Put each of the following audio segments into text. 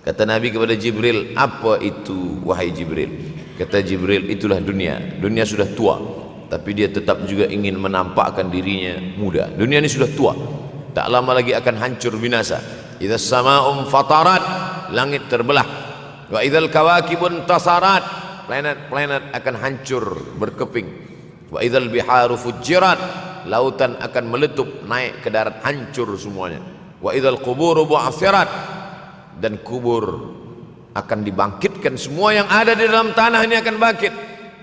Kata Nabi kepada Jibril, apa itu wahai Jibril? Kata Jibril, itulah dunia. Dunia sudah tua, tapi dia tetap juga ingin menampakkan dirinya muda. Dunia ini sudah tua, tak lama lagi akan hancur binasa. Idza sama'um fatarat, langit terbelah. Wa idzal kawakibun tasarat, planet-planet akan hancur berkeping. Wa idzal biharu fujirat, lautan akan meletup naik ke darat, hancur semuanya. Wa idzal quburu bu'athirat, dan kubur akan dibangkitkan. Semua yang ada di dalam tanah ini akan bangkit.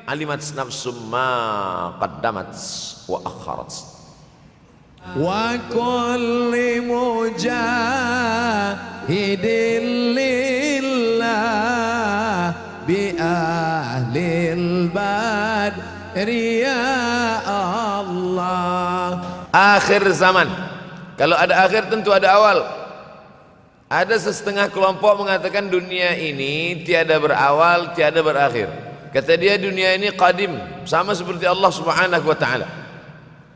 Alimat nafsum ma qaddamat wa akharat. Wa kulli mujahidin lillah bi ahlil badri ya Allah. Akhir zaman. Kalau ada akhir tentu ada awal. Ada setengah kelompok mengatakan dunia ini tiada berawal, tiada berakhir. Kata dia dunia ini qadim, sama seperti Allah Subhanahu wa taala.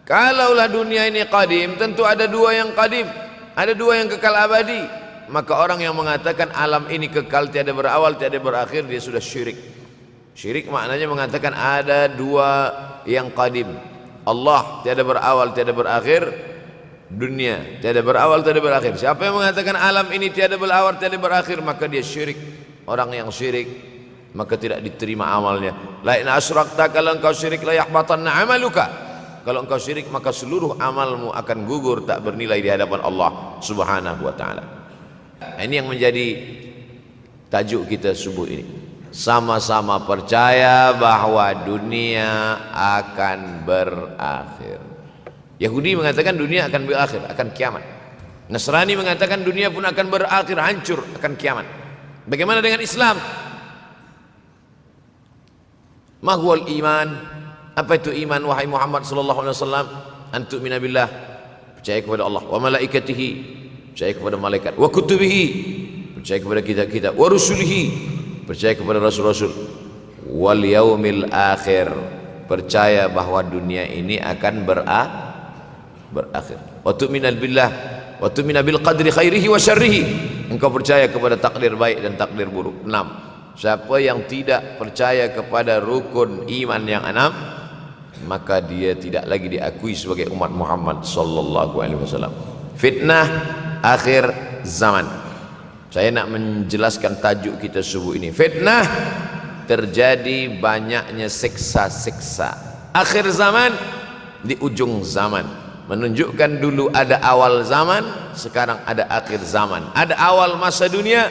Kalaulah dunia ini qadim, tentu ada dua yang qadim, ada dua yang kekal abadi. Maka orang yang mengatakan alam ini kekal, tiada berawal, tiada berakhir, dia sudah syirik. Syirik maknanya mengatakan ada dua yang qadim. Allah tiada berawal, tiada berakhir, dunia tiada berawal, tiada berakhir. Siapa yang mengatakan alam ini tiada berawal, tiada berakhir, maka dia syirik. Orang yang syirik maka tidak diterima amalnya. La in asyrakta, kalau engkau syirik la yahbatanna amaluka. Kalau engkau syirik maka seluruh amalmu akan gugur, tak bernilai di hadapan Allah Subhanahu wa taala. Ini yang menjadi tajuk kita subuh ini. Sama-sama percaya bahwa dunia akan berakhir. Yahudi mengatakan dunia akan berakhir, akan kiamat. Nasrani mengatakan dunia pun akan berakhir, hancur, akan kiamat. Bagaimana dengan Islam? Ma huwal iman? Apa itu iman wahai Muhammad sallallahu alaihi wasallam? Antu'mina billah, percaya kepada Allah, wa malaikatihi, percaya kepada malaikat, wa kutubihi, percaya kepada kitab-kitab, wa rusulihi, percaya kepada rasul-rasul, wal yaumil akhir, percaya bahwa dunia ini akan berakhir. Wa tu'mina billah wa tu'mina bil qadri khairihi wa syarrihi, engkau percaya kepada takdir baik dan takdir buruk. 6. Siapa yang tidak percaya kepada rukun iman yang 6, maka dia tidak lagi diakui sebagai umat Muhammad sallallahu alaihi wasallam. Fitnah akhir zaman. Saya nak menjelaskan tajuk kita subuh ini. Fitnah, terjadi banyaknya siksa-siksa. Akhir zaman, di ujung zaman. Menunjukkan dulu ada awal zaman, sekarang ada akhir zaman. Ada awal masa dunia,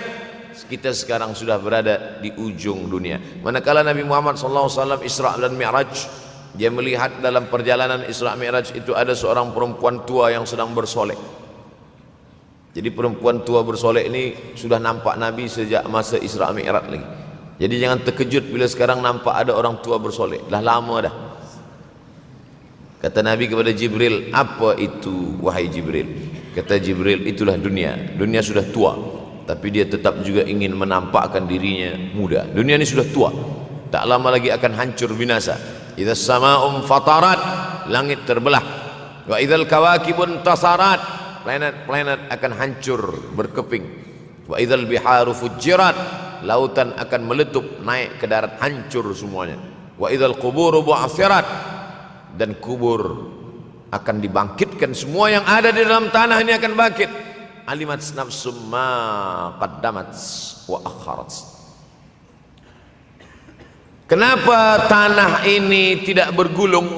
kita sekarang sudah berada di ujung dunia. Manakala Nabi Muhammad SAW Isra dan Mi'raj, dia melihat dalam perjalanan Isra Mi'raj itu ada seorang perempuan tua yang sedang bersolek. Jadi perempuan tua bersolek ini sudah nampak Nabi sejak masa Isra Mi'raj lagi. Jadi jangan terkejut bila sekarang nampak ada orang tua bersolek. Dah lama dah. Kata Nabi kepada Jibril, apa itu wahai Jibril? Kata Jibril, itulah dunia. Dunia sudah tua, tapi dia tetap juga ingin menampakkan dirinya muda. Dunia ini sudah tua, tak lama lagi akan hancur binasa. Idza sama'um fatarat, langit terbelah. Wa idzal kawakibun tasarat, planet-planet akan hancur berkeping. Wa idzal biharu fujirat, lautan akan meletup naik ke darat, hancur semuanya. Wa idzal quburu bu'athirat, dan kubur akan dibangkitkan. Semua yang ada di dalam tanah ini akan bangkit. Alimat nafsum ma qaddamat wa akharat. Kenapa tanah ini tidak bergulung?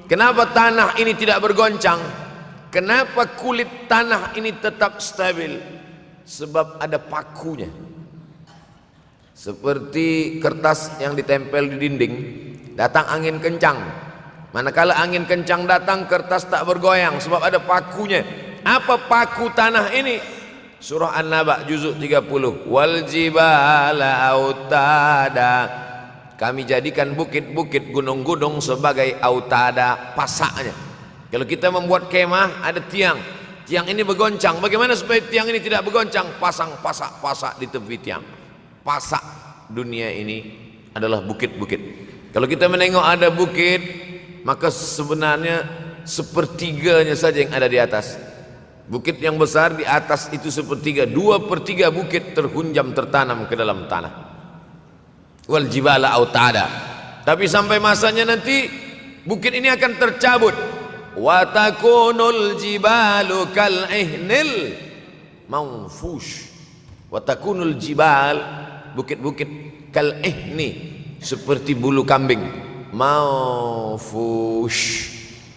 Kenapa tanah ini tidak bergoncang? Kenapa kulit tanah ini tetap stabil? Sebab ada pakunya. Seperti kertas yang ditempel di dinding, datang angin kencang, manakala angin kencang datang, kertas tak bergoyang sebab ada pakunya. Apa paku tanah ini? Surah An-Naba juzuk 30. Wal jibala autada, kami jadikan bukit-bukit, gunung-gunung sebagai autada, pasaknya. Kalau kita membuat kemah, ada tiang. Tiang ini bergoncang. Bagaimana supaya tiang ini tidak bergoncang? Pasang pasak-pasak di tepi tiang. Pasak dunia ini adalah bukit-bukit. Kalau kita menengok ada bukit, maka sebenarnya sepertiganya saja yang ada di atas. Bukit yang besar di atas itu sepertiga, 2/3 bukit terhunjam tertanam ke dalam tanah. Wal jibala autada. Tapi sampai masanya nanti bukit ini akan tercabut. Wa takunul jibalu kal ihnil manfush. Wa takunul jibal, bukit-bukit kal ihni, seperti bulu kambing. Manfush,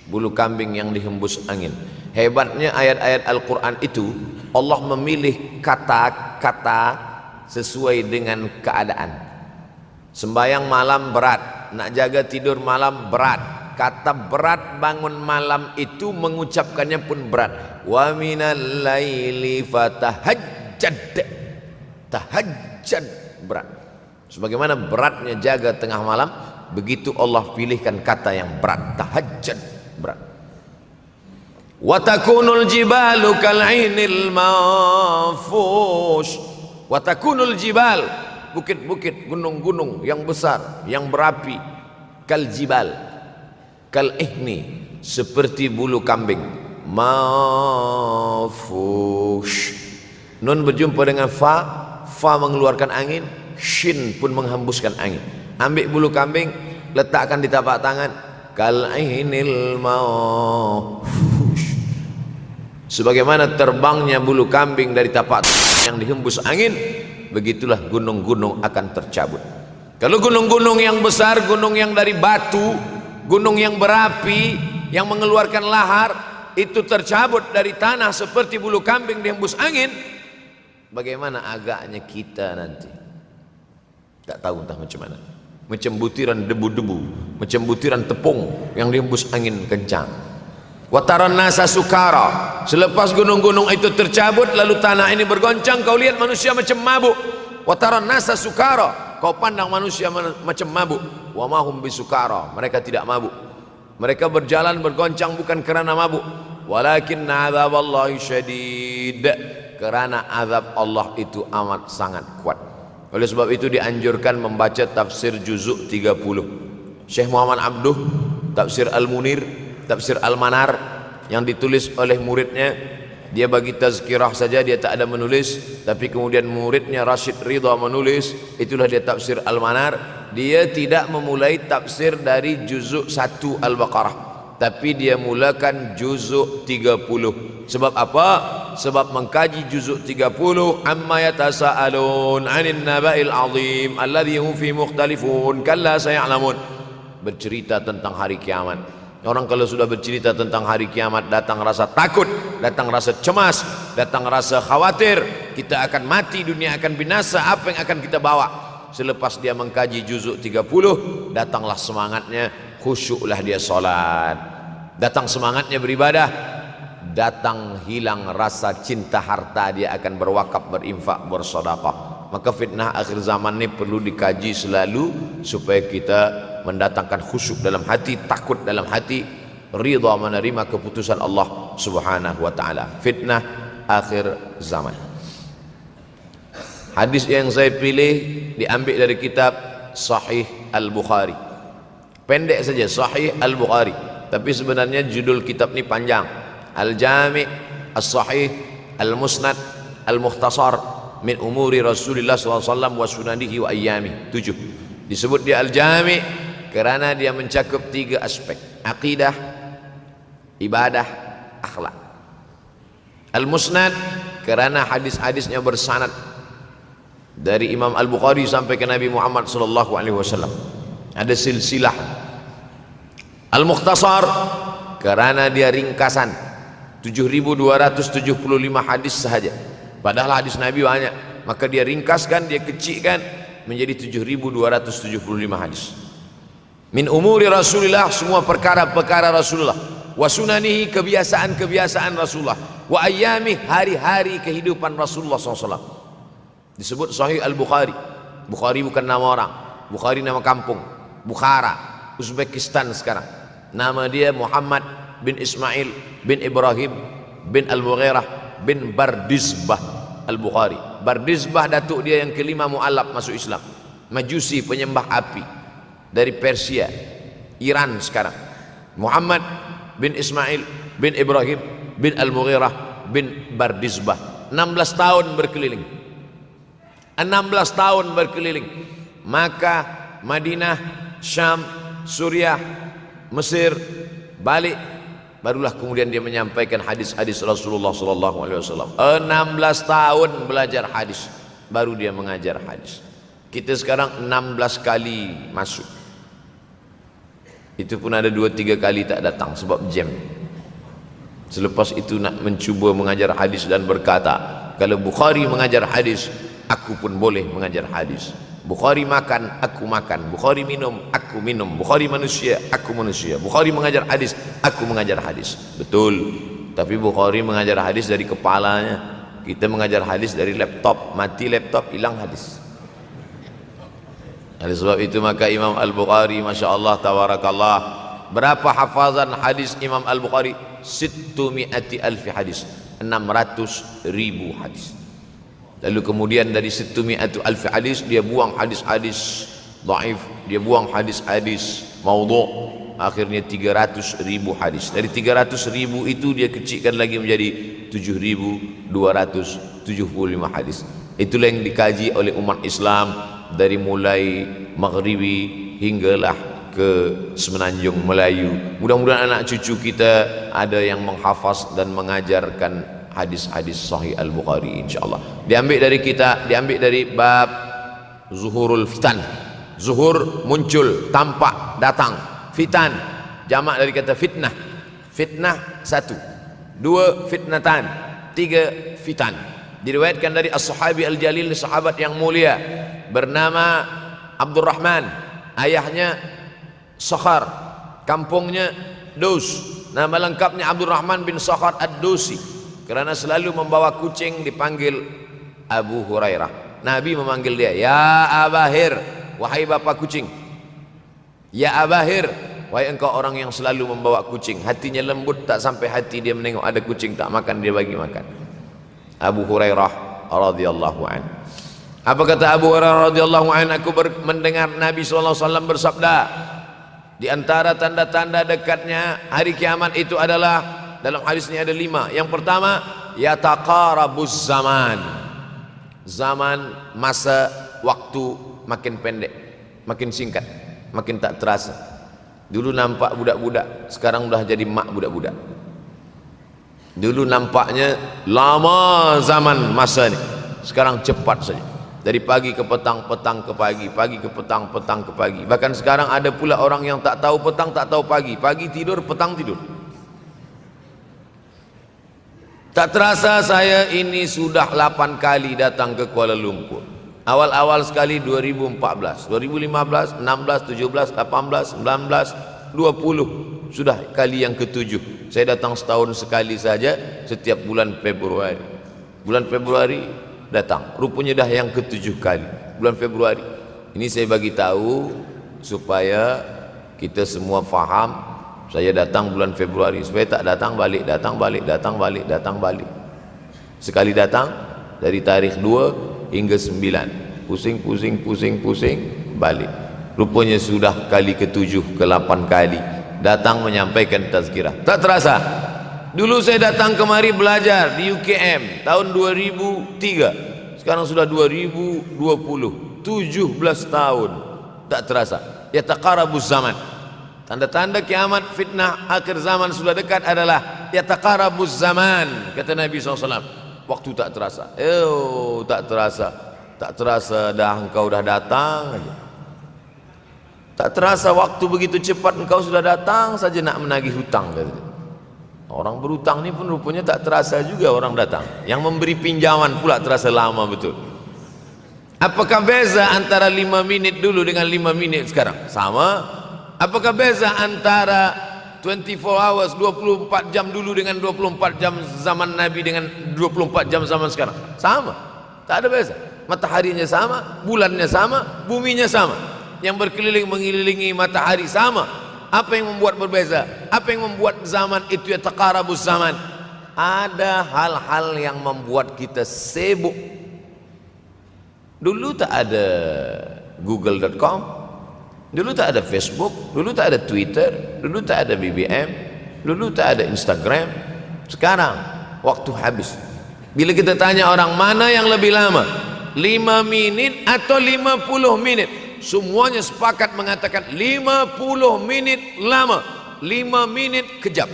bulu kambing yang dihembus angin. Hebatnya ayat-ayat Al-Quran itu, Allah memilih kata-kata sesuai dengan keadaan. Sembayang malam berat, nak jaga tidur malam berat. Kata berat bangun malam itu mengucapkannya pun berat. Wa minal laili fatahajjad, tahajjad berat. Sebagaimana beratnya jaga tengah malam, begitu Allah pilihkan kata yang berat, tahajjud berat. Wa takunul jibalu kal 'ainil manfush. Wa takunul jibal, bukit-bukit, gunung-gunung yang besar, yang berapi, kal jibal, kal ihni, seperti bulu kambing. Manfush. Nun berjumpa dengan fa, fa mengeluarkan angin, shin pun menghembuskan angin. Ambil bulu kambing, letakkan di tapak tangan, kal ainil manfush. Sebagaimana terbangnya bulu kambing dari tapak yang dihembus angin, begitulah gunung-gunung akan tercabut. Kalau gunung-gunung yang besar, gunung yang dari batu, gunung yang berapi, yang mengeluarkan lahar, itu tercabut dari tanah seperti bulu kambing dihembus angin, bagaimana agaknya kita nanti? Tak tahu entah macam mana. Macam butiran debu-debu, macam butiran tepung yang dihembus angin kencang. Wataran nasa sukara. Selepas gunung-gunung itu tercabut, lalu tanah ini bergoncang, kau lihat manusia macam mabuk. Wataran nasa sukara, kau pandang manusia macam mabuk. Wa mahum bisukara, mereka tidak mabuk. Mereka berjalan bergoncang bukan kerana mabuk. Walakin azaballahi syadid, kerana azab Allah itu amat sangat kuat. Oleh sebab itu dianjurkan membaca tafsir juzuk 30. Syekh Muhammad Abduh, tafsir Al-Munir, tafsir Al-Manar yang ditulis oleh muridnya. Dia bagi tazkirah saja, dia tak ada menulis, tapi kemudian muridnya Rashid Ridha menulis. Itulah dia tafsir Al-Manar. Dia tidak memulai tafsir dari juzuk 1 Al-Baqarah, tapi dia mulakan juzuk 30. Sebab apa? Sebab mengkaji juzuk 30, amma yatasaalun 'anil naba'il 'azim alladhi hum fi mukhtalifun kalla saya'lamun, bercerita tentang hari kiamat. Orang kalau sudah bercerita tentang hari kiamat, datang rasa takut, datang rasa cemas, datang rasa khawatir, kita akan mati, dunia akan binasa, apa yang akan kita bawa? Selepas dia mengkaji juzuk 30, datanglah semangatnya, khusyuklah dia solat, datang semangatnya beribadah, datang hilang rasa cinta harta, dia akan berwakaf, berinfak, bersedekah. Maka fitnah akhir zaman ini perlu dikaji selalu supaya kita mendatangkan khusyuk dalam hati, takut dalam hati, ridha menerima keputusan Allah Subhanahu wa taala. Fitnah akhir zaman. Hadis yang saya pilih diambil dari kitab Sahih Al-Bukhari. Pendek saja, Sahih Al-Bukhari, tapi sebenarnya judul kitab ini panjang. Al-Jami' As-Sahih Al-Musnad Al-Mukhtasar min umuri Rasulullah SAW wa sunanihi wa ayyami. 7. Disebut dia Al-Jami' kerana dia mencakup 3 aspek: akidah, ibadah, akhlak. Al-Musnad kerana hadis-hadisnya bersanad dari Imam Al-Bukhari sampai ke Nabi Muhammad SAW, ada silsilah. Al-Mukhtasar kerana dia ringkasan, 7.275 hadis sahaja, padahal hadis Nabi banyak, maka dia ringkaskan, dia kecilkan menjadi 7.275 hadis. Min umuri Rasulullah, semua perkara-perkara Rasulullah, wa sunanihi, kebiasaan-kebiasaan Rasulullah, wa ayyami, hari-hari kehidupan Rasulullah SAW. Disebut Sahih Al-Bukhari. Bukhari bukan nama orang, Bukhari nama kampung, Bukhara, Uzbekistan sekarang. Nama dia Muhammad bin Ismail bin Ibrahim bin Al-Mughirah bin Bardizbah Al-Bukhari. Bardizbah datuk dia yang kelima mu'alaf masuk Islam, Majusi, penyembah api, dari Persia, Iran sekarang. Muhammad bin Ismail bin Ibrahim bin Al-Mughirah bin Bardizbah. 16 tahun berkeliling. 16 tahun berkeliling. Makkah, Madinah, Syam, Suriah, Mesir, balik, barulah kemudian dia menyampaikan hadis-hadis Rasulullah SAW. 16 tahun belajar hadis, baru dia mengajar hadis. Kita sekarang 16 kali masuk, itu pun ada 2-3 kali tak datang sebab jam. Selepas itu nak mencuba mengajar hadis dan berkata, kalau Bukhari mengajar hadis, aku pun boleh mengajar hadis. Bukhari makan, aku makan. Bukhari minum, aku minum. Bukhari manusia, aku manusia. Bukhari mengajar hadis, aku mengajar hadis. Betul. Tapi Bukhari mengajar hadis dari kepalanya. Kita mengajar hadis dari laptop. Mati laptop, hilang hadis. Oleh sebab itu maka Imam Al-Bukhari, Masya Allah, Tabarakallah, berapa hafazan hadis Imam Al-Bukhari? 600,000 hadis. 600,000 hadis. Lalu kemudian dari 600,000 hadis dia buang hadis-hadis dhaif, dia buang hadis-hadis maudhu', akhirnya 300,000 hadis. Dari 300,000 itu dia kecilkan lagi menjadi 7.275 hadis. Itulah yang dikaji oleh umat Islam dari mulai maghribi hinggalah ke semenanjung Melayu. Mudah-mudahan anak cucu kita ada yang menghafaz dan mengajarkan hadis-hadis Sahih Al-Bukhari, insyaallah. Diambil dari kita, diambil dari bab zuhurul fitan. Zuhur muncul, tampak, datang. Fitan jamak dari kata fitnah. Fitnah 1, 2 fitnatan, 3 fitan. Diriwayatkan dari as-sahabi al-jalil, sahabat yang mulia bernama Abdurrahman, ayahnya Sakhar, kampungnya Dus. Nama lengkapnya Abdurrahman bin Sakhar ad-Dusi. Kerana selalu membawa kucing dipanggil Abu Hurairah. Nabi memanggil dia, ya Abahir, wahai bapa kucing. Ya Abahir, wahai engkau orang yang selalu membawa kucing. Hatinya lembut, tak sampai hati dia menengok ada kucing tak makan, dia bagi makan. Abu Hurairah radhiyallahu an. Apa kata Abu Hurairah radhiyallahu an? Aku mendengar Nabi SAW bersabda, di antara tanda-tanda dekatnya hari kiamat itu adalah, dalam hadis ini ada 5. Yang pertama, yataqarabuz zaman. Zaman, masa, waktu makin pendek, makin singkat, makin tak terasa. Dulu nampak budak-budak, sekarang sudah jadi mak budak-budak. Dulu nampaknya lama zaman masa ini, sekarang cepat saja. Dari pagi ke petang, petang ke pagi, pagi ke petang, petang ke pagi. Bahkan sekarang ada pula orang yang tak tahu petang, tak tahu pagi. Pagi tidur, petang tidur. Tak terasa saya ini sudah 8 kali datang ke Kuala Lumpur. Awal-awal sekali 2014, 2015, 16, 17, 18, 19, 20. Sudah kali yang ke-7. Saya datang setahun sekali saja, setiap bulan Februari. Bulan Februari datang. Rupanya dah yang ke-7 kali. Bulan Februari. Ini saya bagi tahu supaya kita semua faham. Saya datang bulan Februari, supaya tak datang balik, datang balik, datang balik, datang balik. Sekali datang dari tarikh 2 hingga 9. Pusing, pusing, pusing, pusing, balik. Rupanya sudah kali ke-7, ke-8 kali datang menyampaikan tazkirah. Tak terasa. Dulu saya datang kemari belajar di UKM tahun 2003. Sekarang sudah 2020. 17 tahun. Tak terasa. Yataqarabuz zaman. Tanda-tanda kiamat, fitnah akhir zaman sudah dekat adalah yataqarabuz zaman, kata Nabi SAW. Waktu tak terasa. Tak terasa. Tak terasa dah engkau dah datang aja. Tak terasa waktu begitu cepat, engkau sudah datang saja nak menagih hutang, kata. Orang berhutang ni pun rupanya tak terasa juga orang datang. Yang memberi pinjaman pula terasa lama betul. Apakah beza antara 5 minit dulu dengan 5 minit sekarang? Sama. Apakah beza antara 24 hours, 24 jam dulu dengan 24 jam zaman Nabi dengan 24 jam zaman sekarang? Sama. Tak ada beza. Mataharinya sama, bulannya sama, buminya sama. Yang berkeliling mengelilingi matahari sama. Apa yang membuat berbeza? Apa yang membuat zaman itu yataqarabuz zaman? Ada hal-hal yang membuat kita sibuk. Dulu tak ada google.com, dulu tak ada Facebook, dulu tak ada Twitter, dulu tak ada BBM, dulu tak ada Instagram. Sekarang waktu habis. Bila kita tanya orang mana yang lebih lama, 5 menit atau 50 menit, semuanya sepakat mengatakan 50 menit lama, 5 menit kejam.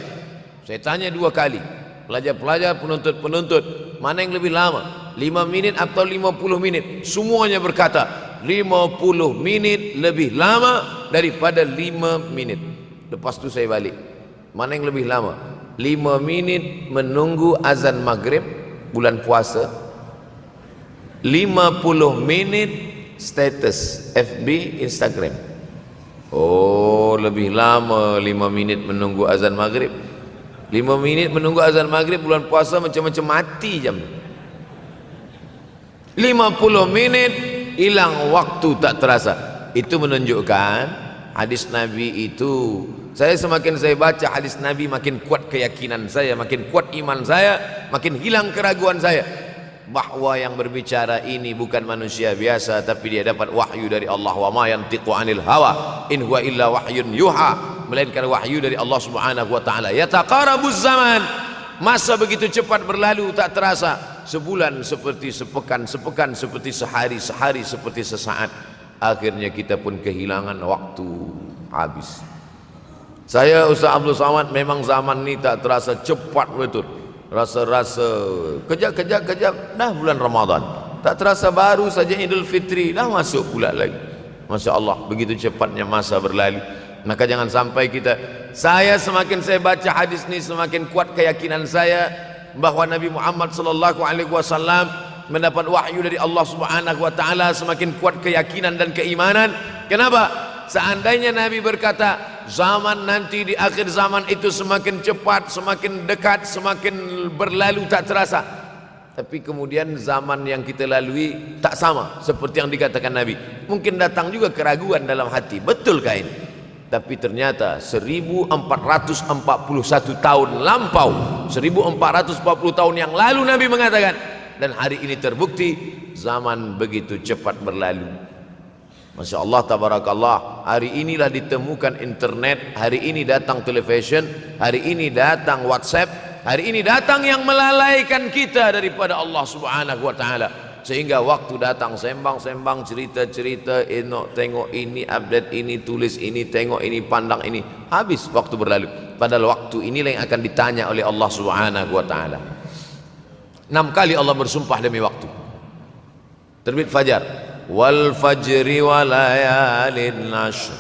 Saya tanya 2 kali, pelajar-pelajar, penuntut-penuntut, mana yang lebih lama, 5 menit atau 50 menit? Semuanya berkata 50 menit lebih lama daripada 5 menit. Lepas tu saya balik, mana yang lebih lama, 5 menit menunggu azan maghrib bulan puasa, 50 menit status FB, Instagram. Oh, lebih lama 5 minit menunggu azan maghrib. 5 minit menunggu azan maghrib bulan puasa macam-macam mati jam. 50 menit hilang waktu tak terasa. Itu menunjukkan hadis Nabi itu, semakin saya baca hadis Nabi, makin kuat keyakinan saya, makin kuat iman saya, makin hilang keraguan saya bahwa yang berbicara ini bukan manusia biasa, tapi dia dapat wahyu dari Allah. Wa ma yantiqu anil hawa in huwa illa wahyun yuha, melainkan wahyu dari Allah Subhanahu wa taala. Yataqarabuz zaman, masa begitu cepat berlalu tak terasa. Sebulan seperti sepekan, sepekan seperti sehari, sehari seperti sesaat. Akhirnya kita pun kehilangan waktu, habis. Saya Ustaz Abdul Samad, memang zaman ini tak terasa cepat betul. Rasa-rasa kejap-kejap dah bulan Ramadan. Tak terasa baru saja Idul Fitri dah masuk pula lagi. Masya Allah, begitu cepatnya masa berlalu. Maka jangan sampai saya semakin saya baca hadis ini, semakin kuat keyakinan saya bahwa Nabi Muhammad sallallahu alaihi wasallam mendapat wahyu dari Allah Subhanahu wa taala, semakin kuat keyakinan dan keimanan. Kenapa? Seandainya Nabi berkata zaman nanti di akhir zaman itu semakin cepat, semakin dekat, semakin berlalu tak terasa, tapi kemudian zaman yang kita lalui tak sama seperti yang dikatakan Nabi. Mungkin datang juga keraguan dalam hati, betulkah ini? Tapi ternyata 1441 tahun lampau, 1440 tahun yang lalu Nabi mengatakan, dan hari ini terbukti zaman begitu cepat berlalu. Masya Allah, tabarakallah. Hari inilah ditemukan internet, hari ini datang television, hari ini datang WhatsApp, hari ini datang yang melalaikan kita daripada Allah Subhanahu wa taala. Sehingga waktu datang sembang-sembang, cerita-cerita, tengok ini, update ini, tulis ini, tengok ini, pandang ini, habis waktu berlalu. Padahal waktu inilah yang akan ditanya oleh Allah Subhanahu wa taala. 6 kali Allah bersumpah demi waktu. Terbit fajar, wal fajri wa layalin ashr,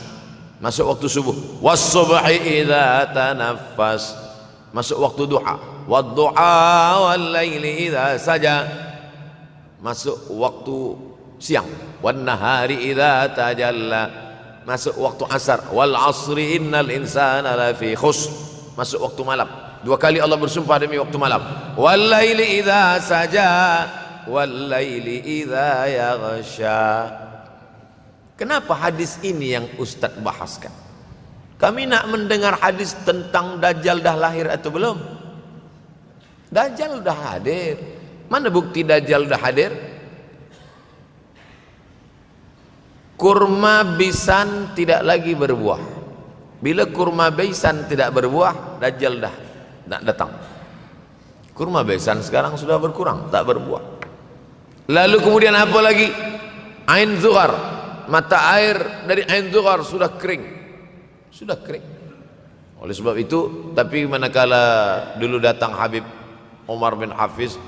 masuk waktu subuh. Was subhi idza tanaffas, masuk waktu duha. Wad duha wal laili idza saja, masuk waktu siang. Wan nahari idza tajalla, masuk waktu asar. Wal asri innal insana lafi khusr, masuk waktu malam. 2 kali Allah bersumpah demi waktu malam. Wal laili idza saja wal laili idza yaghsha. Kenapa hadis ini yang Ustaz bahaskan? Kami nak mendengar hadis tentang Dajjal dah lahir atau belum? Dajjal dah hadir. Mana bukti Dajjal dah hadir? Kurma bisan tidak lagi berbuah. Bila kurma bisan tidak berbuah, Dajjal dah nak datang. Kurma bisan sekarang sudah berkurang, tak berbuah. Lalu kemudian apa lagi? Ain Zuhar, mata air dari Ain Zuhar sudah kering, sudah kering. Oleh sebab itu, tapi manakala dulu datang Habib Umar bin Hafiz,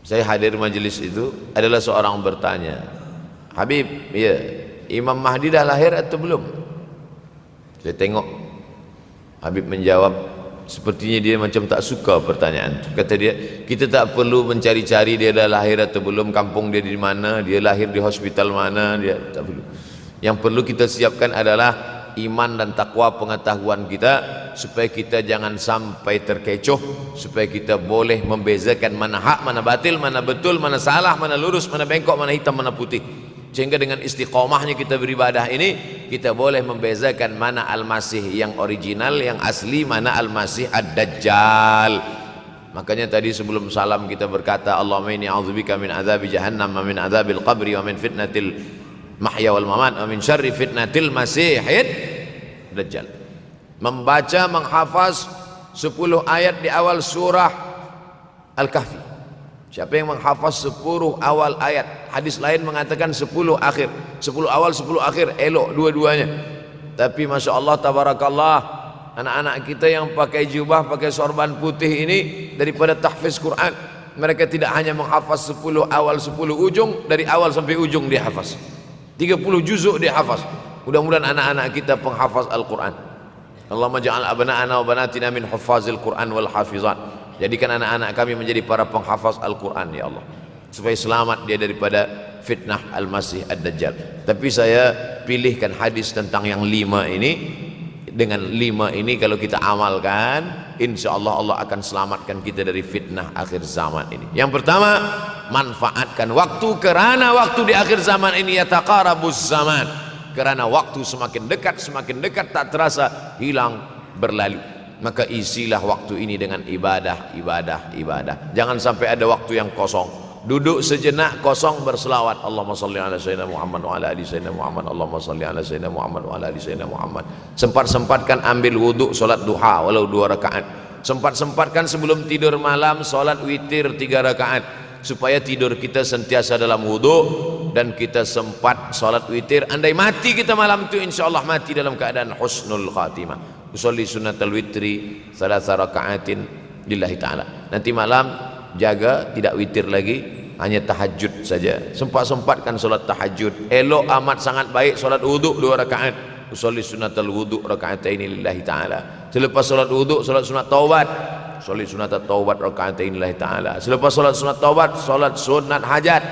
saya hadir majelis itu, adalah seorang bertanya, Habib, ya, Imam Mahdi dah lahir atau belum? Saya tengok Habib menjawab, sepertinya dia macam tak suka pertanyaan. Kata dia, kita tak perlu mencari-cari dia dah lahir atau belum, kampung dia di mana, dia lahir di hospital mana, dia tak perlu. Yang perlu kita siapkan adalah iman dan takwa, pengetahuan kita, supaya kita jangan sampai terkecoh, supaya kita boleh membezakan mana hak, mana batil, mana betul, mana salah, mana lurus, mana bengkok, mana hitam, mana putih. Sehingga dengan istiqomahnya kita beribadah ini, kita boleh membezakan mana Al-Masih yang original, yang asli, mana Al-Masih Ad-Dajjal. Makanya tadi sebelum salam kita berkata, Allahumma inni a'udzubika min adzabi jahannam wa min adzabil qabri wa min fitnatil mahya wal mamat wa min syarri fitnatil masihid Dajjal. Membaca, menghafaz 10 ayat di awal surah Al-Kahfi. Siapa yang menghafaz 10 awal ayat, hadis lain mengatakan 10 akhir, 10 awal 10 akhir, elok dua-duanya. Tapi Masya Allah tabarakallah, anak-anak kita yang pakai jubah, pakai sorban putih ini, daripada tahfiz Quran, mereka tidak hanya menghafaz 10 awal 10 ujung, dari awal sampai ujung dia hafaz 30 juzuk dia hafaz. Mudah-mudahan anak-anak kita penghafaz Al-Quran. Allahumma ja'al abna'ana wa banatina min huffazil Quran wal hafizan. Jadikan anak-anak kami menjadi para penghafaz Al-Quran ya Allah, supaya selamat dia daripada fitnah Al-Masih Ad-Dajjal. Tapi saya pilihkan hadis tentang yang 5 ini. Dengan 5 ini kalau kita amalkan, insya Allah Allah akan selamatkan kita dari fitnah akhir zaman ini. Yang pertama, manfaatkan waktu, kerana waktu di akhir zaman ini yataqarabuz zaman, kerana waktu semakin dekat tak terasa, hilang berlalu. Maka isilah waktu ini dengan ibadah. Jangan sampai ada waktu yang kosong. Duduk sejenak kosong berselawat, Allahumma salli ala sayyidina Muhammad wa ala ali sayyidina Muhammad, Allahumma salli ala sayyidina Muhammad wa ala ali sayyidina Muhammad. Sempat-sempatkan ambil wudhu, solat duha walau 2 rakaat. Sempat-sempatkan sebelum tidur malam solat witir 3 rakaat, supaya tidur kita sentiasa dalam wudhu dan kita sempat solat witir. Andai mati kita malam itu, insya Allah mati dalam keadaan husnul khatimah. Usolli sunnatal witri 3 rakaatin lillahi ta'ala. Nanti malam jaga tidak witir lagi, hanya tahajud saja. Sempat-sempatkan solat tahajud. Elok amat sangat baik solat wudhu 2 rakaat. Usolli sunnatal wudhu raka'ataini lillahi ta'ala. Selepas solat wudhu solat sunat taubat. Usolli sunnatat taubat raka'ataini lillahi ta'ala. Selepas solat sunat taubat solat sunat hajat.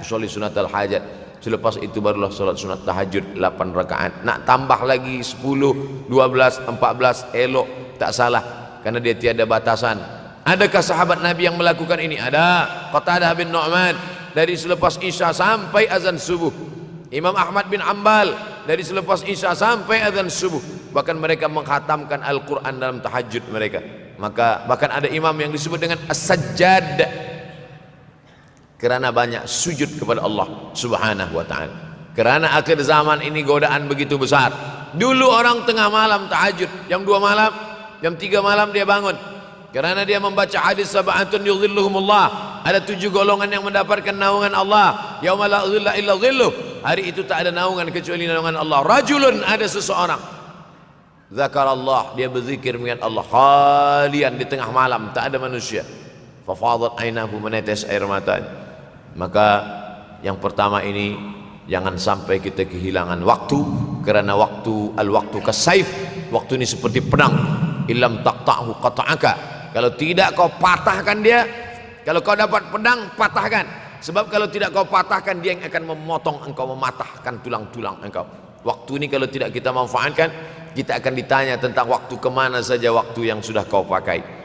Usolli sunnatal hajat. Selepas itu barulah solat sunat tahajud 8 rakaat. Nak tambah lagi 10, 12, 14 elok, tak salah, karena dia tiada batasan. Adakah sahabat Nabi yang melakukan ini? Ada. Qatadah bin Nu'man dari selepas Isya sampai azan subuh. Imam Ahmad bin Ambal dari selepas Isya sampai azan subuh. Bahkan mereka menghatamkan Al-Quran dalam tahajud mereka. Maka bahkan ada imam yang disebut dengan As-Sajjad, kerana banyak sujud kepada Allah Subhanahu wa ta'ala. Kerana akhir zaman ini godaan begitu besar. Dulu orang tengah malam tahajud, jam 2 malam, jam 3 malam dia bangun, kerana dia membaca hadis sab'atun yudhilluhumullah. Ada 7 golongan yang mendapatkan naungan Allah, yauma la dhilla illa dhilluh. Hari itu tak ada naungan kecuali naungan Allah. Rajulun, ada seseorang, zakarallah, dia berzikir mengingat Allah, khalian, di tengah malam tak ada manusia, fafadat ainahu, menetes air matanya. Maka yang pertama ini, jangan sampai kita kehilangan waktu, kerana waktu, al-waktu kasaif, waktu ini seperti pedang. Illam taqta'hu qata'aka, kalau tidak kau patahkan dia. Kalau kau dapat pedang, patahkan. Sebab kalau tidak kau patahkan, dia yang akan memotong engkau, mematahkan tulang-tulang engkau. Waktu ini kalau tidak kita manfaatkan, kita akan ditanya tentang waktu, kemana saja waktu yang sudah kau pakai.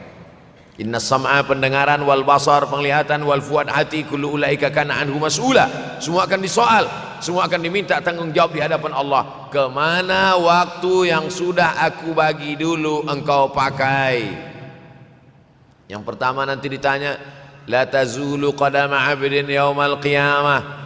Inna sam'a, pendengaran, wal basar, penglihatan, wal fuad, hati, kullu ulaika kana anhu mas'ula. Semua akan disoal, semua akan diminta tanggung jawab di hadapan Allah. Kemana waktu yang sudah aku bagi dulu engkau pakai? Yang pertama nanti ditanya, la tazulu qadama 'abdin yaumal qiyamah.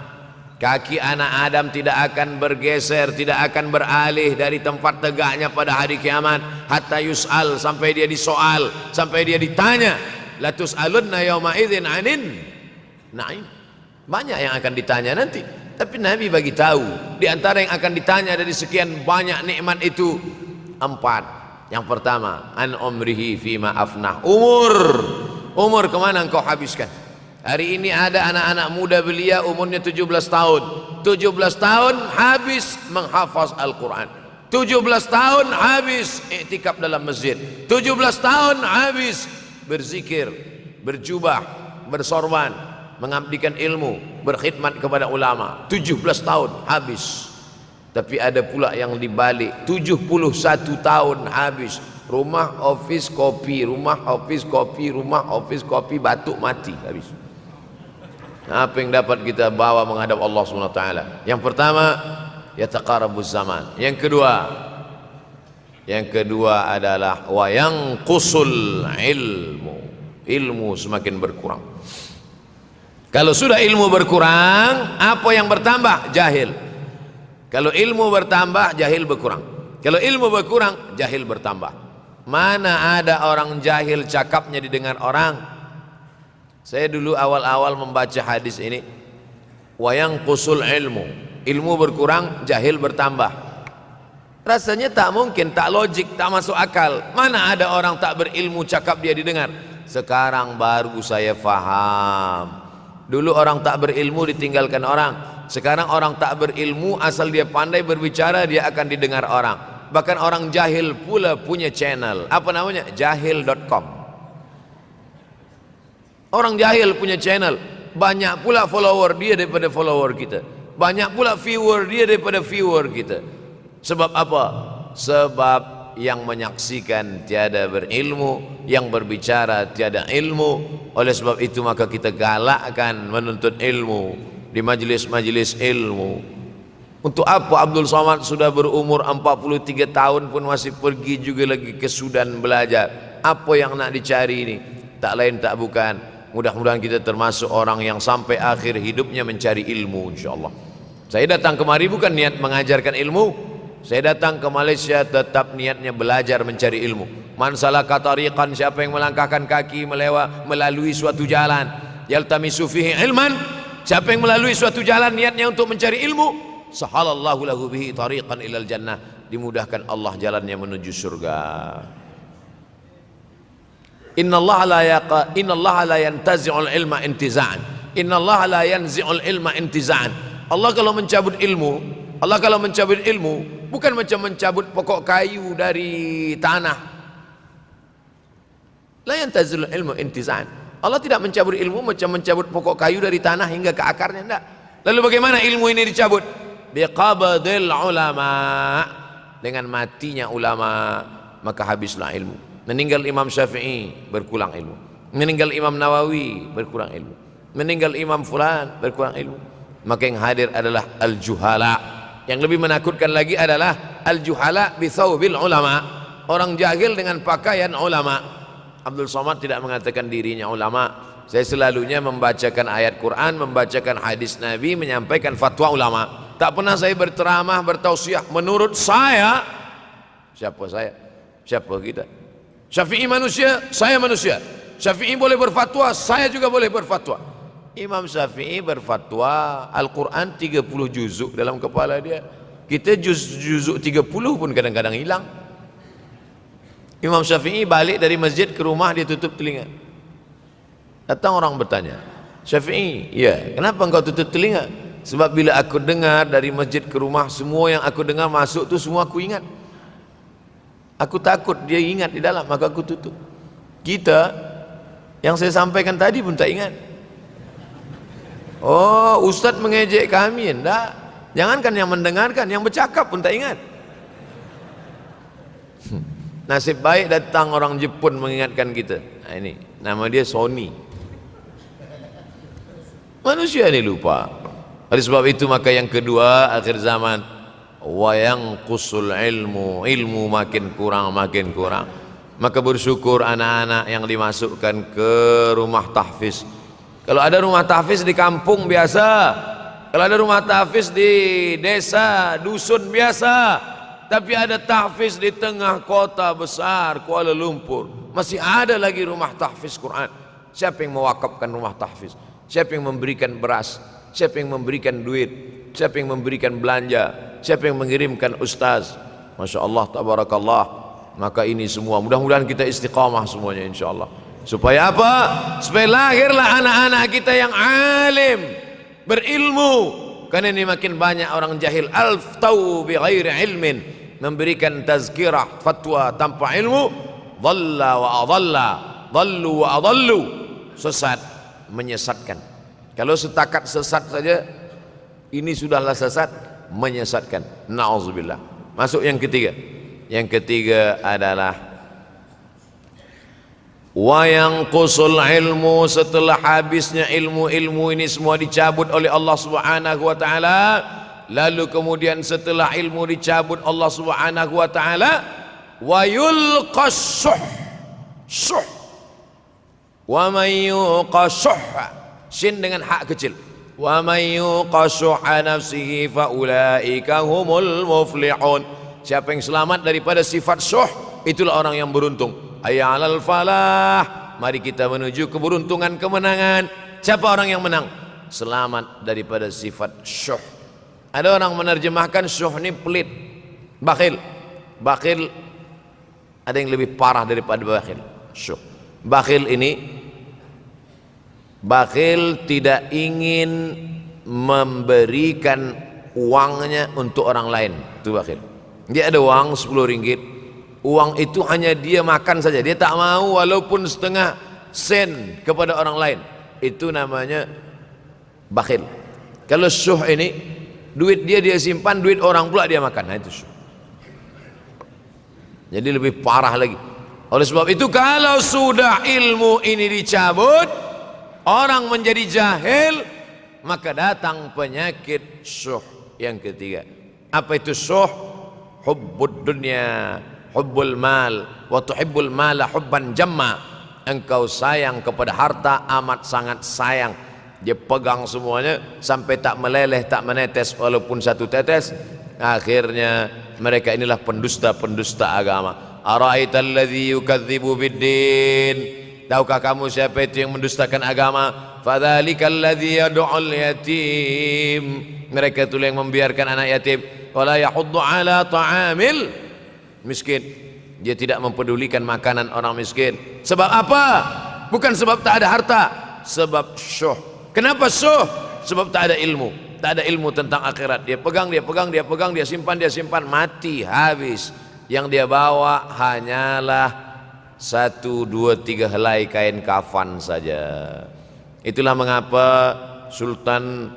Kaki anak Adam tidak akan bergeser, tidak akan beralih dari tempat tegaknya pada hari kiamat, hatta yus'al, sampai dia disoal, sampai dia ditanya. La tus'alunna yauma idzin 'anin na'im. Banyak yang akan ditanya nanti, tapi Nabi bagi tahu di antara yang akan ditanya dari sekian banyak nikmat itu 4. Yang pertama, an umrihi fima afnah. Umur kemana engkau habiskan? Hari ini ada anak-anak muda belia umurnya 17 tahun. 17 tahun habis menghafaz Al-Quran. 17 tahun habis iktikaf dalam masjid. 17 tahun habis berzikir, berjubah, bersorban, mengabdikan ilmu, berkhidmat kepada ulama. 17 tahun habis. Tapi ada pula yang dibalik, 71 tahun habis. Rumah, office, kopi, rumah, office, kopi, rumah, office, kopi, batuk, mati, habis. Apa yang dapat kita bawa menghadap Allah SWT? Yang pertama, yataqarabuz zaman. Yang kedua adalah wa yanqusul ilmu. Ilmu semakin berkurang. Kalau sudah ilmu berkurang, apa yang bertambah? Jahil. Kalau ilmu bertambah, jahil berkurang. Kalau ilmu berkurang, jahil bertambah. Mana ada orang jahil cakapnya didengar orang. Saya dulu awal-awal membaca hadis ini, wayang kusul ilmu, ilmu berkurang, jahil bertambah. Rasanya tak mungkin, tak logik, tak masuk akal. Mana ada orang tak berilmu cakap dia didengar. Sekarang baru saya faham. Dulu orang tak berilmu ditinggalkan orang. Sekarang orang tak berilmu asal dia pandai berbicara, dia akan didengar orang. Bahkan orang jahil pula punya channel. Apa namanya? Jahil.com. Orang jahil punya channel. Banyak pula follower dia daripada follower kita. Banyak pula viewer dia daripada viewer kita. Sebab apa? Sebab yang menyaksikan tiada berilmu, yang berbicara tiada ilmu. Oleh sebab itu maka kita galakkan menuntut ilmu di majlis-majlis ilmu. Untuk apa Abdul Somad sudah berumur 43 tahun pun masih pergi juga lagi ke Sudan belajar? Apa yang nak dicari ini? Tak lain tak bukan, mudah-mudahan kita termasuk orang yang sampai akhir hidupnya mencari ilmu, insyaAllah. Saya datang kemari bukan niat mengajarkan ilmu. Saya datang ke Malaysia tetap niatnya belajar mencari ilmu. Man salaka tariqan, siapa yang melangkahkan kaki melalui suatu jalan, yaltamisu fihi ilman, siapa yang melalui suatu jalan niatnya untuk mencari ilmu, sahalallahu lahu bihi tariqan ilal jannah, dimudahkan Allah jalannya menuju surga. Innallaha la yantazi'ul ilma intiza'an. Innallaha la yanzi'ul ilma intiza'an. Allah kalau mencabut ilmu, bukan macam mencabut pokok kayu dari tanah. La yantazilul ilmu intiza'an. Allah tidak mencabut ilmu macam mencabut pokok kayu dari tanah hingga ke akarnya, tidak. Lalu bagaimana ilmu ini dicabut? Biqabdil ulama, dengan matinya ulama maka habislah ilmu. Meninggal Imam Syafi'i berkurang ilmu, meninggal Imam Nawawi berkurang ilmu, meninggal Imam Fulan berkurang ilmu. Maka yang hadir adalah al-juhala. Yang lebih menakutkan lagi adalah al-juhala bi thawbil ulama, orang jahil dengan pakaian ulama. Abdul Somad tidak mengatakan dirinya ulama. Saya selalunya membacakan ayat Quran, membacakan hadis Nabi, menyampaikan fatwa ulama. Tak pernah saya berteramah, bertausiah. Menurut saya, siapa saya? Siapa kita? Syafi'i manusia, saya manusia. Syafi'i boleh berfatwa, saya juga boleh berfatwa. Imam Syafi'i berfatwa Al-Quran 30 juzuk dalam kepala dia. Kita juzuk 30 pun kadang-kadang hilang. Imam Syafi'i balik dari masjid ke rumah, dia tutup telinga. Datang orang bertanya, Syafi'i, ya, kenapa engkau tutup telinga? Sebab bila aku dengar dari masjid ke rumah, semua yang aku dengar masuk tu semua aku ingat. Aku takut dia ingat di dalam, maka aku tutup. Kita, yang saya sampaikan tadi pun tak ingat. Oh, Ustaz mengejek kami, enggak. Jangankan yang mendengarkan, yang bercakap pun tak ingat. Nasib baik datang orang Jepun mengingatkan kita. Nah, ini nama dia Sony. Manusia ini lupa. Oleh sebab itu maka yang kedua, akhir zaman, wayang kusul ilmu, ilmu makin kurang. Maka bersyukur anak-anak yang dimasukkan ke rumah tahfiz. Kalau ada rumah tahfiz di kampung biasa, kalau ada rumah tahfiz di desa, dusun biasa, tapi ada tahfiz di tengah kota besar Kuala Lumpur, masih ada lagi rumah tahfiz Quran. Siapa yang mewakafkan rumah tahfiz? Siapa yang memberikan beras? Siapa yang memberikan duit? Siapa yang memberikan belanja? Siapa yang mengirimkan ustaz? Masya Allah, tabarakallah. Maka ini semua mudah-mudahan kita istiqamah semuanya insyaAllah. Supaya apa? Supaya lahirlah anak-anak kita yang alim, berilmu. Karena ini makin banyak orang jahil. Al-ftau bi ghairi ilmin, memberikan tazkirah, fatwa tanpa ilmu. Dhalla wa adalla, dhallu wa adallu, sesat, menyesatkan. Kalau setakat sesat saja, ini sudahlah sesat, menyesatkan. Na'udzubillah. Masuk yang ketiga. Yang ketiga adalah wayang qusul ilmu, setelah habisnya ilmu ini semua dicabut oleh Allah Subhanahu wa taala. Lalu kemudian setelah ilmu dicabut Allah Subhanahu wa taala, wa yulqas syuh. Wa may yuqas shin dengan hak kecil. Wa may yuqashuha nafsihi fa ulaika humul muflihun. Siapa yang selamat daripada sifat syuh, itulah orang yang beruntung. Hayya 'alal falah, mari kita menuju keberuntungan, kemenangan. Siapa orang yang menang? Selamat daripada sifat syuh. Ada orang menerjemahkan syuh ini pelit, bakhil. Bakhil ada yang lebih parah daripada bakhil. Syuh. Bakhil ini, bakhil tidak ingin memberikan uangnya untuk orang lain. Itu bakhil. Dia ada uang 10 ringgit, uang itu hanya dia makan saja, dia tak mau walaupun setengah sen kepada orang lain. Itu namanya bakhil. Kalau syuh ini, duit dia simpan, duit orang pula dia makan. Nah, itu syuh. Jadi lebih parah lagi. Oleh sebab itu, kalau sudah ilmu ini dicabut, orang menjadi jahil, maka datang penyakit syuh yang ketiga. Apa itu syuh? Hubbud dunya, hubbul mal, wa tuhibbul mala hubban jamma. Engkau sayang kepada harta amat sangat sayang. Dia pegang semuanya sampai tak meleleh, tak menetes walaupun satu tetes. Akhirnya mereka inilah pendusta-pendusta agama. Ara'aital ladzi yukadzibu biddin. Tahukah kamu siapa itu yang mendustakan agama? Fadzalikal ladzi yad'ul yatim. Mereka itu yang membiarkan anak yatim. Wala yahuddu ala ta'amil miskin. Dia tidak mempedulikan makanan orang miskin. Sebab apa? Bukan sebab tak ada harta, sebab syuh. Kenapa syuh? Sebab tak ada ilmu. Tak ada ilmu tentang akhirat. Dia pegang, dia simpan, mati, habis. Yang dia bawa hanyalah 1, 2, 3 helai kain kafan saja. Itulah mengapa Sultan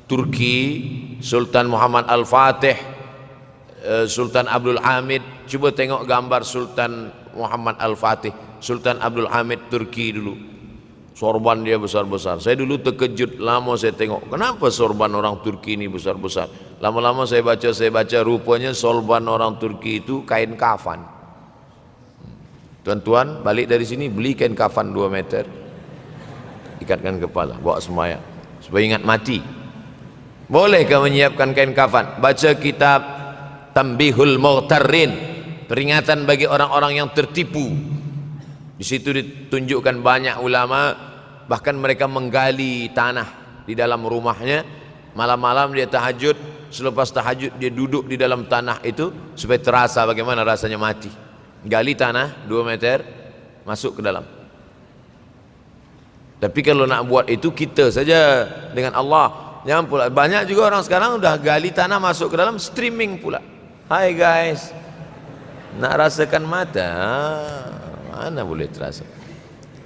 Turki, Sultan Muhammad Al-Fatih, Sultan Abdul Hamid. Coba tengok gambar Sultan Muhammad Al-Fatih, Sultan Abdul Hamid Turki dulu. Sorban dia besar-besar. Saya dulu terkejut, lama saya tengok, kenapa sorban orang Turki ini besar-besar. Lama-lama saya baca, rupanya sorban orang Turki itu kain kafan. Tuan-tuan balik dari sini beli kain kafan 2 meter, ikatkan kepala, bawa sembahyang supaya ingat mati. Bolehkah menyiapkan kain kafan? Baca kitab Tanbihul Mughtarrin, peringatan bagi orang-orang yang tertipu. Di situ ditunjukkan banyak ulama, bahkan mereka menggali tanah di dalam rumahnya. Malam-malam dia tahajud, selepas tahajud dia duduk di dalam tanah itu supaya terasa bagaimana rasanya mati. Gali tanah 2 meter, masuk ke dalam. Tapi kalau nak buat itu kita saja dengan Allah. Jangan pula, banyak juga orang sekarang udah gali tanah masuk ke dalam, streaming pula. Hai guys, nak rasakan mata, mana boleh terasa.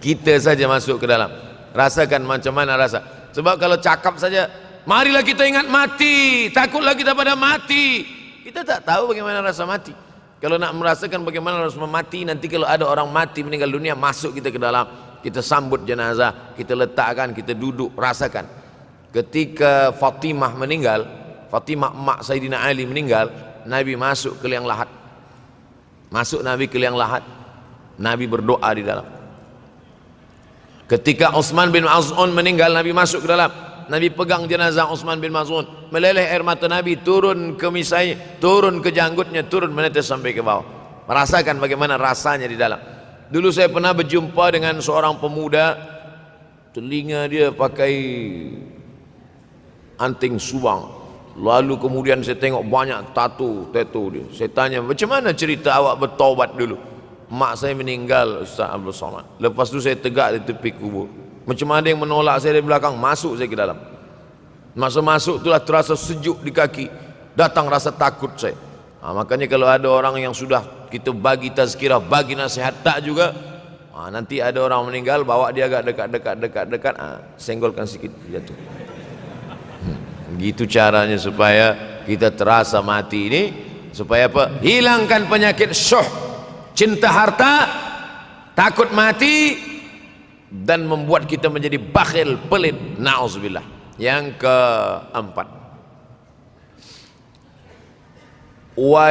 Kita saja masuk ke dalam, rasakan macam mana rasa. Sebab kalau cakap saja, marilah kita ingat mati, takutlah kita pada mati, kita tak tahu bagaimana rasa mati. Kalau nak merasakan bagaimana rasa mati, nanti kalau ada orang mati meninggal dunia, masuk kita ke dalam, kita sambut jenazah, kita letakkan, kita duduk, rasakan. Ketika Fatimah meninggal, Fatimah emak Sayyidina Ali meninggal, Nabi masuk ke liang lahat. Masuk Nabi ke liang lahat, Nabi berdoa di dalam. Ketika Utsman bin Maz'un meninggal, Nabi masuk ke dalam, Nabi pegang jenazah Utsman bin Maz'un, meleleh air mata Nabi turun ke misai, turun ke janggutnya, turun menetes sampai ke bawah. Merasakan bagaimana rasanya di dalam. Dulu saya pernah berjumpa dengan seorang pemuda, telinga dia pakai anting subang. Lalu kemudian saya tengok banyak tato dia. Saya tanya, macam mana cerita awak bertaubat dulu? Mak saya meninggal, Ustaz Abdul Somad. Lepas tu saya tegak di tepi kubur. Macam ada yang menolak saya dari belakang, masuk saya ke dalam. Masa masuk itulah terasa sejuk di kaki, datang rasa takut saya. Makanya kalau ada orang yang sudah kita bagi tazkirah, bagi nasihat tak juga, nanti ada orang meninggal, bawa dia agak dekat, senggolkan sikit, jatuh. Gitu caranya supaya kita terasa mati ini, supaya apa? Hilangkan penyakit syuh, cinta harta, takut mati, dan membuat kita menjadi bakhil, pelit. Na'udzubillah. Yang keempat, wa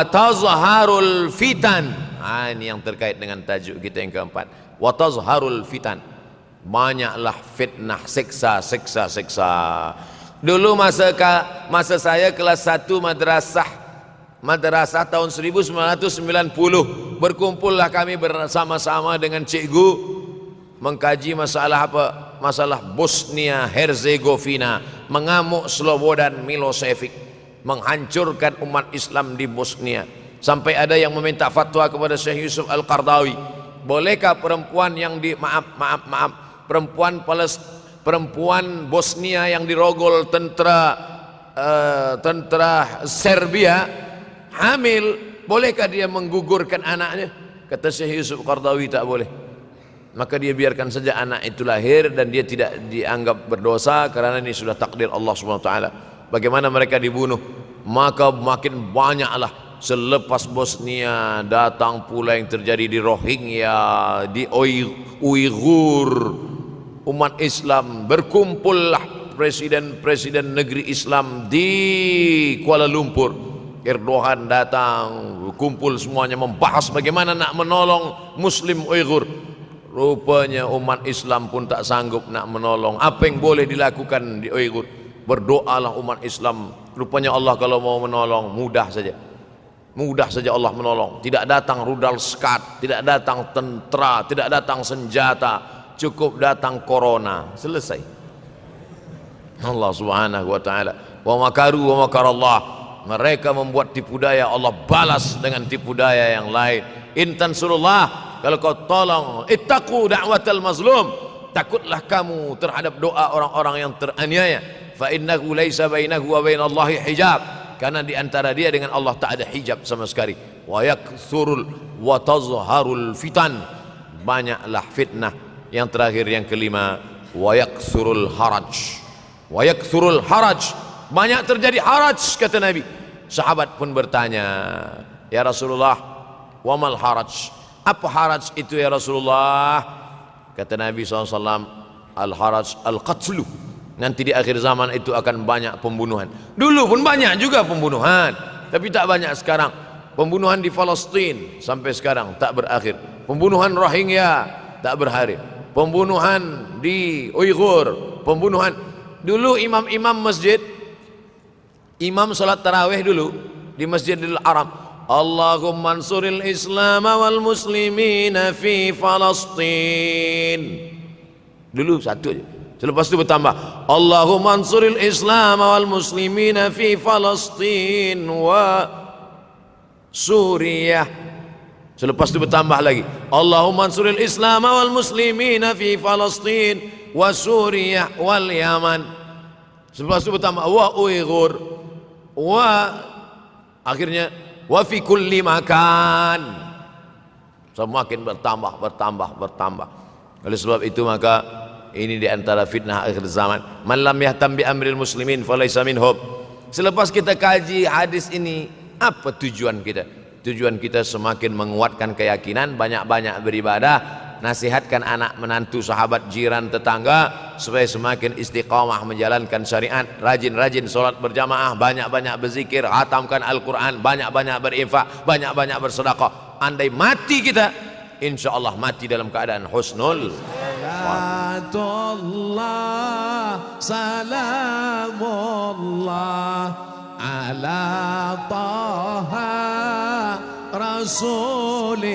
tazharul fitan. Ini yang terkait dengan tajuk kita yang keempat. Wa tazharul fitan. Banyaklah fitnah, seksa. Dulu masa saya kelas 1 madrasah madrasah tahun 1990. Berkumpullah kami bersama-sama dengan cikgu mengkaji masalah apa? Masalah Bosnia Herzegovina, mengamuk Slobodan Milosevic, menghancurkan umat Islam di Bosnia. Sampai ada yang meminta fatwa kepada Syekh Yusuf Al-Qardawi, bolehkah perempuan yang perempuan Bosnia yang dirogol tentara Serbia hamil, bolehkah dia menggugurkan anaknya? Kata Syekh Yusuf Qardawi, tak boleh. Maka dia biarkan saja anak itu lahir dan dia tidak dianggap berdosa karena ini sudah takdir Allah SWT. Bagaimana mereka dibunuh? Maka makin banyaklah selepas Bosnia datang pula yang terjadi di Rohingya, di Uighur. Umat Islam berkumpullah presiden-presiden negeri Islam di Kuala Lumpur. Erdogan datang, kumpul semuanya membahas bagaimana nak menolong Muslim Uighur. Rupanya umat Islam pun tak sanggup nak menolong. Apa yang boleh dilakukan di Uighur? Berdoalah umat Islam. Rupanya Allah kalau mau menolong mudah saja. Mudah saja Allah menolong. Tidak datang rudal skat, tidak datang tentera, tidak datang senjata, cukup datang corona, selesai. Allah Subhanahu wa taala, wa makaru wa makarallah. Mereka membuat tipu daya, Allah balas dengan tipu daya yang lain. In tansurullah, kalau kau tolong, ittaqu da'watal mazlum, takutlah kamu terhadap doa orang-orang yang teraniaya. Fa innahu laisa bainahu wa bainallahi hijab, karena di antara dia dengan Allah tak ada hijab sama sekali. Wa yakthurul wa tazharul fitan, banyaklah fitnah. Yang terakhir yang kelima, wa yakthurul haraj. Wa yakthurul haraj, banyak terjadi haraj, kata Nabi. Sahabat pun bertanya, ya Rasulullah, wa mal haraj? Apa haraj itu ya Rasulullah? Kata Nabi SAW, al-haraj al-qatlu. Nanti di akhir zaman itu akan banyak pembunuhan. Dulu pun banyak juga pembunuhan, tapi tak banyak sekarang. Pembunuhan di Palestina sampai sekarang tak berakhir. Pembunuhan Rohingya tak berakhir. Pembunuhan di Uighur, pembunuhan. Dulu imam-imam masjid, imam salat tarawih dulu di Masjidil Haram, Allahumma ansuril Islam wal muslimina fi Palestin. Dulu satu aja. Selepas itu bertambah, Allahumma ansuril Islam wal muslimina fi Palestin wa Suriah. Selepas itu bertambah lagi, Allahumma ansuril Islam wal muslimina fi Palestin wa Suriah wal Yaman. Selepas itu bertambah wa Uighur wa akhirnya wa fi kulli makan. Semakin bertambah. Oleh sebab itu maka ini di antara fitnah akhir zaman. Man lam yahtam bi amril muslimin falaysa minhum. Selepas kita kaji hadis ini, apa tujuan kita? Tujuan kita semakin menguatkan keyakinan, banyak-banyak beribadah, nasihatkan anak menantu, sahabat, jiran, tetangga supaya semakin istiqamah menjalankan syariat, rajin-rajin solat berjamaah, banyak-banyak berzikir, hatamkan Al-Quran, banyak-banyak berinfak, banyak-banyak bersedekah. Andai mati kita, insya Allah mati dalam keadaan husnul. Salamullah ala Taha Rasulillah.